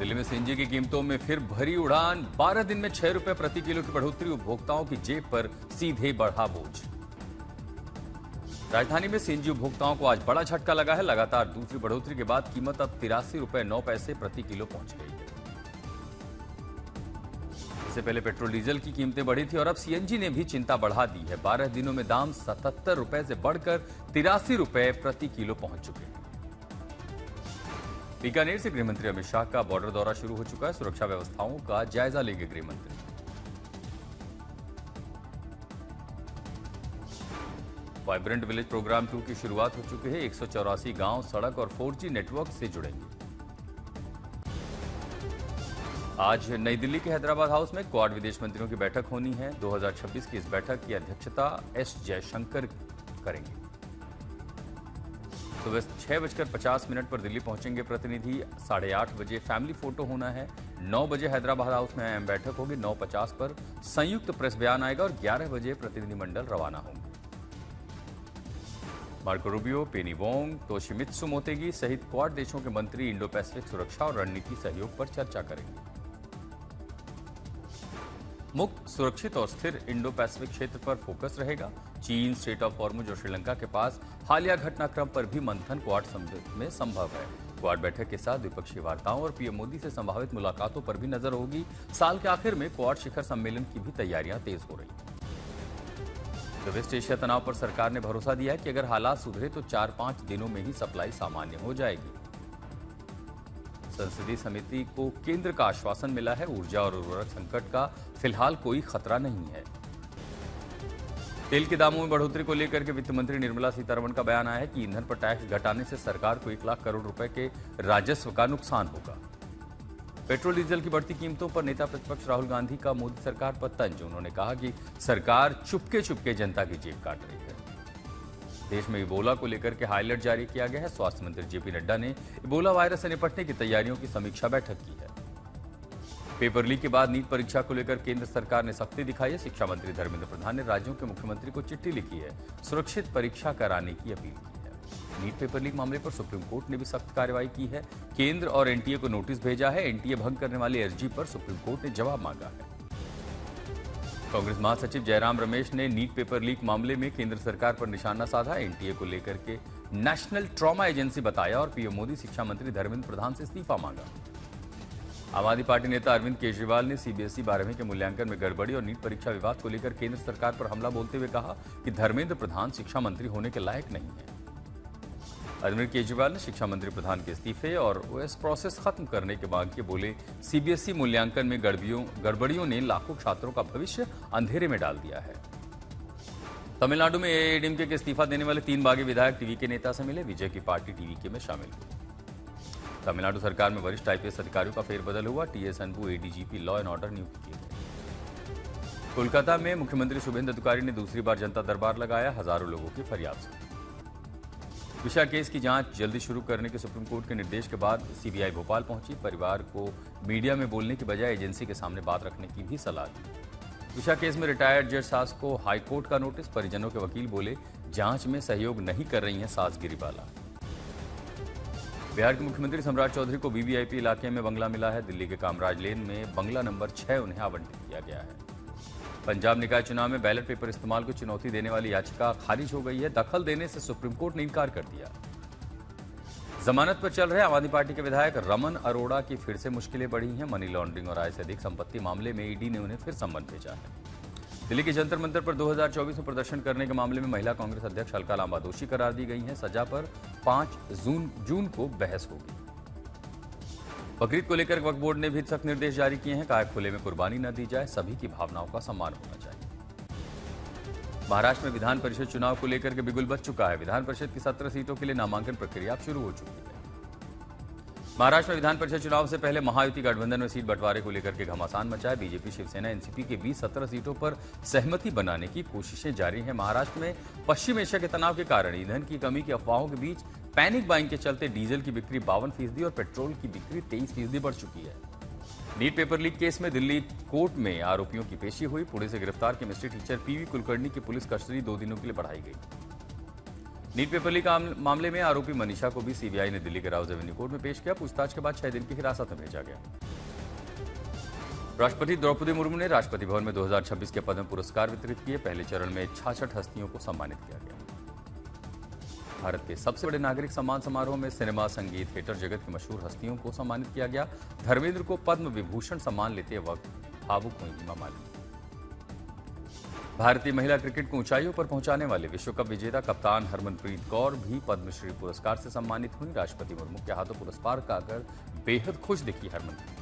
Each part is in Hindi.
दिल्ली में सीएनजी की कीमतों में फिर भरी उड़ान। 12 दिन में 6 रुपए प्रति किलो की बढ़ोतरी। उपभोक्ताओं की जेब पर सीधे बढ़ा बोझ। राजधानी में सीएनजी उपभोक्ताओं को आज बड़ा झटका लगा है। लगातार दूसरी बढ़ोतरी के बाद कीमत अब 83 रुपए 9 पैसे प्रति किलो पहुंच गई है। इससे पहले पेट्रोल डीजल की कीमतें बढ़ी थी और अब सीएनजी ने भी चिंता बढ़ा दी है। 12 दिनों में दाम 77 रुपए से बढ़कर 83 रुपए प्रति किलो पहुंच चुके हैं। बीकानेर से गृहमंत्री अमित शाह का बॉर्डर दौरा शुरू हो चुका है। सुरक्षा व्यवस्थाओं का जायजा लेंगे गृहमंत्री। वाइब्रेंट विलेज प्रोग्राम 2 की शुरुआत हो चुकी है। 184 गांव सड़क और 4G नेटवर्क से जुड़ेंगे। आज नई दिल्ली के हैदराबाद हाउस में क्वाड विदेश मंत्रियों की बैठक होनी है। 2026 की इस बैठक की अध्यक्षता एस जयशंकर करेंगे। सुबह 6:50 पर दिल्ली पहुंचेंगे प्रतिनिधि। 8:30 बजे फैमिली फोटो होना है। 9 बजे हैदराबाद हाउस में अहम बैठक होगी। 9:50 पर संयुक्त प्रेस बयान आएगा और 11 बजे प्रतिनिधिमंडल रवाना होंगे। मार्को रूबियो, पेनी वोंग, तोशिमित्सु मोतेगी सहित क्वाड देशों के मंत्री इंडो पैसिफिक सुरक्षा और रणनीति सहयोग पर चर्चा करेंगे। मुक्त, सुरक्षित और स्थिर इंडो पैसिफिक क्षेत्र पर फोकस रहेगा। चीन, स्ट्रेट ऑफ हॉर्मुज और श्रीलंका के पास हालिया घटनाक्रम पर भी मंथन क्वाड में संभव है। क्वाड बैठक के साथ द्विपक्षीय वार्ताओं और पीएम मोदी से संभावित मुलाकातों पर भी नजर होगी। साल के आखिर में क्वाड शिखर सम्मेलन की भी तैयारियां तेज हो रही हैं। तो वेस्ट एशिया तनाव पर सरकार ने भरोसा दिया है कि अगर हालात सुधरे तो 4-5 दिनों में ही सप्लाई सामान्य हो जाएगी। संसदीय समिति को केंद्र का आश्वासन मिला है। ऊर्जा और उर्वरक संकट का फिलहाल कोई खतरा नहीं है। तेल के दामों में बढ़ोतरी को लेकर के वित्त मंत्री निर्मला सीतारमण का बयान आया है कि ईंधन पर टैक्स घटाने से सरकार को 1 लाख करोड़ रुपए के राजस्व का नुकसान होगा। पेट्रोल डीजल की बढ़ती कीमतों पर नेता प्रतिपक्ष राहुल गांधी का मोदी सरकार पर तंज। उन्होंने कहा कि सरकार चुपके चुपके जनता की जेब काट रही है। देश में इबोला को लेकर के हाई अलर्ट जारी किया गया है। स्वास्थ्य मंत्री जेपी नड्डा ने इबोला वायरस से निपटने की तैयारियों की समीक्षा बैठक की है। पेपर लीक के बाद नीट परीक्षा को लेकर केंद्र सरकार ने सख्ती दिखाई है। शिक्षा मंत्री धर्मेंद्र प्रधान ने राज्यों के मुख्यमंत्री को चिट्ठी लिखी है। सुरक्षित परीक्षा कराने की अपील की है। नीट पेपर लीक मामले पर सुप्रीम कोर्ट ने भी सख्त कार्रवाई की है। केंद्र और एनटीए को नोटिस भेजा है। एनटीए भंग करने वाली अर्जी पर सुप्रीम कोर्ट ने जवाब मांगा है। कांग्रेस महासचिव जयराम रमेश ने नीट पेपर लीक मामले में केंद्र सरकार पर निशाना साधा। एनटीए को लेकर के नेशनल ट्रॉमा एजेंसी बताया और पीएम मोदी शिक्षा मंत्री धर्मेंद्र प्रधान से इस्तीफा मांगा। आम आदमी पार्टी नेता अरविंद केजरीवाल ने सीबीएसई 12वीं के मूल्यांकन में गड़बड़ी और नीट परीक्षा विवाद को लेकर केंद्र सरकार पर हमला बोलते हुए कहा कि धर्मेंद्र प्रधान शिक्षा मंत्री होने के लायक नहीं है। अरविंद केजरीवाल ने शिक्षा मंत्री प्रधान के इस्तीफे और ओएस प्रोसेस खत्म करने की मांग की। बोले, सीबीएसई मूल्यांकन में गड़बड़ियों ने लाखों छात्रों का भविष्य अंधेरे में डाल दिया है। तमिलनाडु में एआईएडीएमके के इस्तीफा देने वाले 3 बागी विधायक टीवीके नेता से मिले। विजय की पार्टी टीवीके में शामिल हुई। तमिलनाडु सरकार में वरिष्ठ आईपीएस अधिकारियों का फेरबदल हुआ। TS Anbu ADGP law and order नियुक्त किए गए। कोलकाता में मुख्यमंत्री शुभेंदु अधिकारी ने दूसरी बार जनता दरबार लगाया। हजारों लोगों की फरियाद सुनी। दिशा केस की जांच जल्दी शुरू करने के सुप्रीम कोर्ट के निर्देश के बाद सीबीआई भोपाल पहुंची। परिवार को मीडिया में बोलने की बजाय एजेंसी के सामने बात रखने की भी सलाह दी। दिशा केस में रिटायर्ड जज सास को हाईकोर्ट का नोटिस। परिजनों के वकील बोले, जांच में सहयोग नहीं कर रही हैं सास गिरिबाला। बिहार के मुख्यमंत्री सम्राट चौधरी को वीवीआईपी इलाके में बंगला मिला है। दिल्ली के कामराज लेन में बंगला नंबर 6 उन्हें आवंटित किया गया है। पंजाब निकाय चुनाव में बैलेट पेपर इस्तेमाल को चुनौती देने वाली याचिका खारिज हो गई है। दखल देने से सुप्रीम कोर्ट ने इनकार कर दिया। जमानत पर चल रहे आम आदमी पार्टी के विधायक रमन अरोड़ा की फिर से मुश्किलें बढ़ी हैं। मनी लॉन्ड्रिंग और आय से अधिक संपत्ति मामले में ईडी ने उन्हें फिर सम्मन भेजा है। दिल्ली के जंतर मंतर पर 2024 में प्रदर्शन करने के मामले में महिला कांग्रेस अध्यक्ष अलका लांबा दोषी करार दी गई हैं। सजा पर 5 जून को बहस होगी। बकरीद को लेकर वक्फ बोर्ड ने भी सख्त निर्देश जारी किए हैं। काया खुले में कुर्बानी न दी जाए, सभी की भावनाओं का सम्मान होना चाहिए। महाराष्ट्र में विधान परिषद चुनाव को लेकर के बिगुल बच चुका है। विधान परिषद की 17 सीटों के लिए नामांकन प्रक्रिया शुरू हो चुकी है। महाराष्ट्र में विधान परिषद चुनाव से पहले महायुति गठबंधन में सीट बंटवारे को लेकर के घमासान मचा है। बीजेपी, शिवसेना, एनसीपी के बीच 17 सीटों पर सहमति बनाने की कोशिशें जारी हैं। महाराष्ट्र में पश्चिम एशिया के तनाव के कारण ईंधन की कमी की अफवाहों के बीच पैनिक बाइंग के चलते डीजल की बिक्री 52% और पेट्रोल की बिक्री 23% बढ़ चुकी है। नीट पेपर लीक केस में दिल्ली कोर्ट में आरोपियों की पेशी हुई। पुणे से गिरफ्तार केमिस्ट्री टीचर पीवी कुलकर्णी की पुलिस कस्टडी 2 दिनों के लिए बढ़ाई गई। नीट पेपर लीक मामले में आरोपी मनीषा को भी सीबीआई ने दिल्ली के राउज एवेन्यू कोर्ट में पेश किया। पूछताछ के बाद 6 दिन की हिरासत में भेजा गया। राष्ट्रपति द्रौपदी मुर्मू ने राष्ट्रपति भवन में 2026 के पद्म पुरस्कार वितरित किए। पहले चरण में 66 हस्तियों को सम्मानित किया गया। भारत के सबसे बड़े नागरिक सम्मान समारोह में सिनेमा, संगीत, थिएटर जगत की मशहूर हस्तियों को सम्मानित किया गया। धर्मेंद्र को पद्म विभूषण सम्मान लेते वक्त भावुक हुई हेमा मालिनी। भारतीय महिला क्रिकेट को ऊंचाइयों पर पहुंचाने वाले विश्व कप विजेता कप्तान हरमनप्रीत कौर भी पद्मश्री पुरस्कार से सम्मानित हुई। राष्ट्रपति मुर्मू के हाथों पुरस्कार पाकर बेहद खुश दिखी हरमनप्रीत।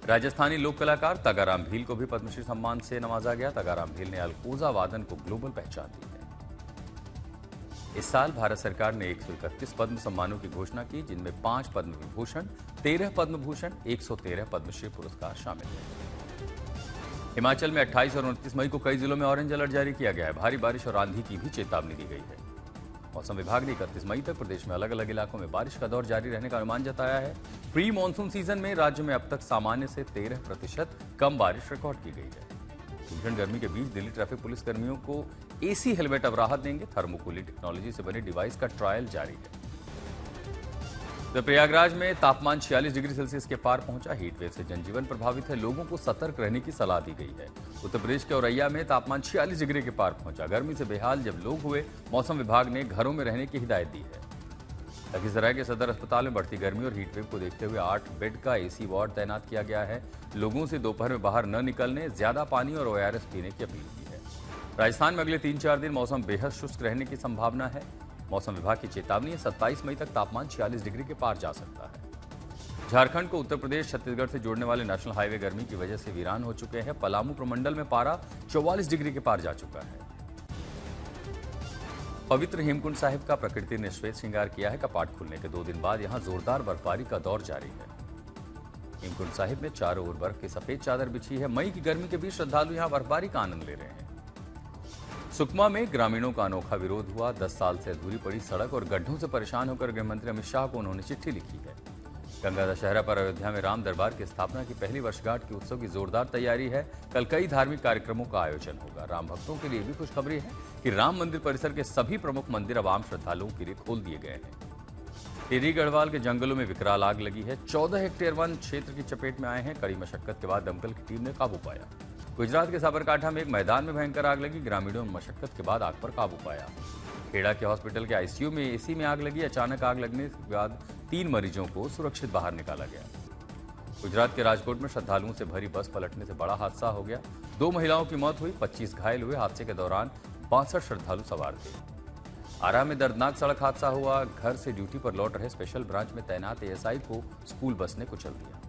राजस्थानी लोक कलाकार तगाराम भील को भी पद्मश्री सम्मान से नवाजा गया। तगाराम भील ने अलकोजा वादन को ग्लोबल पहचान दी है। इस साल भारत सरकार ने 131 पद्म सम्मानों की घोषणा की, जिनमें 5 पद्म विभूषण, 13 पद्म भूषण, 113 पद्मश्री पुरस्कार शामिल हैं। हिमाचल में 28 और 29 मई को कई जिलों में ऑरेंज अलर्ट जारी किया गया है। भारी बारिश और आंधी की भी चेतावनी दी गई है। मौसम विभाग ने 31 मई तक प्रदेश में अलग अलग इलाकों में बारिश का दौर जारी रहने का अनुमान जताया है। प्री मानसून सीजन में राज्य में अब तक सामान्य से 13% कम बारिश रिकॉर्ड की गई है। भीषण गर्मी के बीच दिल्ली ट्रैफिक पुलिस कर्मियों को एसी हेलमेट अब राहत देंगे। थर्मोकूलिंग टेक्नोलॉजी से बने डिवाइस का ट्रायल जारी है। तो प्रयागराज में तापमान 46 डिग्री सेल्सियस के पार पहुंचा। हीटवेव से जनजीवन प्रभावित है। लोगों को सतर्क रहने की सलाह दी गई है। उत्तर प्रदेश के औरैया में तापमान 46 डिग्री के पार पहुंचा। गर्मी से बेहाल जब लोग हुए, मौसम विभाग ने घरों में रहने की हिदायत दी है। लखीसराय के सदर अस्पताल में बढ़ती गर्मी और हीटवेव को देखते हुए 8 बेड का एसी वार्ड तैनात किया गया है। लोगों से दोपहर में बाहर न निकलने, ज्यादा पानी और ओआरएस पीने की अपील की है। राजस्थान में अगले 3-4 दिन मौसम बेहद शुष्क रहने की संभावना है। मौसम विभाग की चेतावनी है, 27 मई तक तापमान 46 डिग्री के पार जा सकता है। झारखंड को उत्तर प्रदेश छत्तीसगढ़ से जोड़ने वाले नेशनल हाईवे गर्मी की वजह से वीरान हो चुके हैं। पलामू प्रमंडल में पारा 44 डिग्री के पार जा चुका है। पवित्र हेमकुंड साहिब का प्रकृति ने श्वेत श्रृंगार किया है। कपाट खुलने के 2 दिन बाद यहां जोरदार बर्फबारी का दौर जारी है। हेमकुंड साहिब में चारों ओर बर्फ की सफेद चादर बिछी है। मई की गर्मी के बीच श्रद्धालु यहां बर्फबारी का आनंद ले रहे हैं। सुकमा में ग्रामीणों का अनोखा विरोध हुआ। 10 साल से अधूरी पड़ी सड़क और गड्ढों से परेशान होकर गृहमंत्री अमित शाह को उन्होंने चिट्ठी लिखी है। गंगा दशहरा पर अयोध्या में राम दरबार की स्थापना की पहली वर्षगांठ के उत्सव की जोरदार तैयारी है। कल कई धार्मिक कार्यक्रमों का आयोजन होगा। राम भक्तों के लिए भी खुशखबरी है कि राम मंदिर परिसर के सभी प्रमुख मंदिर अब आम श्रद्धालुओं के लिए खोल दिए गए हैं। टिहरी गढ़वाल के जंगलों में विकराल आग लगी है। 14 हेक्टेयर वन क्षेत्र की चपेट में आए हैं। कड़ी मशक्कत के बाद दमकल की टीम ने काबू पाया। गुजरात के साबरकांठा में एक मैदान में भयंकर आग लगी। ग्रामीणों ने मशक्कत के बाद आग पर काबू पाया। खेड़ा के हॉस्पिटल के आईसीयू में एसी में आग लगी। अचानक आग लगने के बाद 3 मरीजों को सुरक्षित बाहर निकाला गया। गुजरात के राजकोट में श्रद्धालुओं से भरी बस पलटने से बड़ा हादसा हो गया। 2 महिलाओं की मौत हुई, 25 घायल हुए। हादसे के दौरान 62 श्रद्धालु सवार थे। आरा में दर्दनाक सड़क हादसा हुआ। घर से ड्यूटी पर लौट रहे स्पेशल ब्रांच में तैनात एएसआई को स्कूल बस ने कुचल दिया।